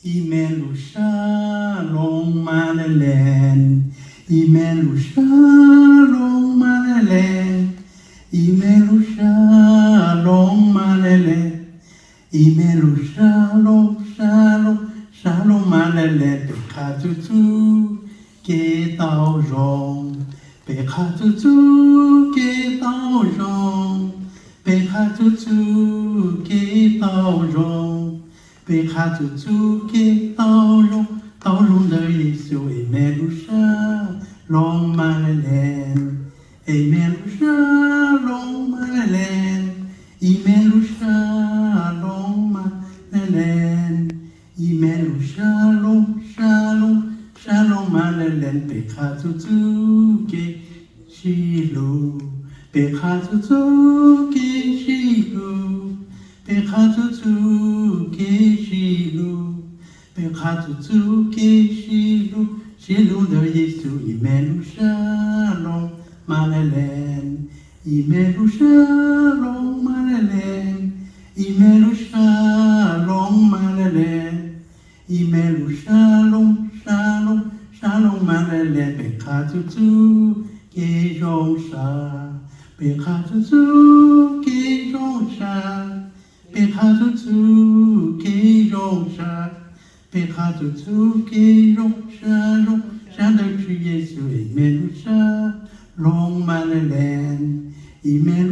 Imelu shalom alelen. Imelu shalom alelen. Imelu shalom alelen. Imelu shalom shalom shalom alelen. Bekatutu ke tao jong. Bekatutu ke tao jong. Bekatutu ke tao jong. 被卡住主给刀容的耶稣，哎，美路上龙满了脸，哎，美路上龙满了脸，一美路上龙满了脸，一美路上龙满了脸，被卡住主给西路，被卡住主给西路。被卡住主给西路，被卡住主给西路，西路的耶稣，一美路上龙马来莲，一美路上龙马来莲，一美路上龙马来莲，一美路上龙马来莲，被卡住主给容沙，被卡住主给容沙。被卡住主给容沙，被卡住主给容沙的主耶稣，一面路上龙满了脸，一面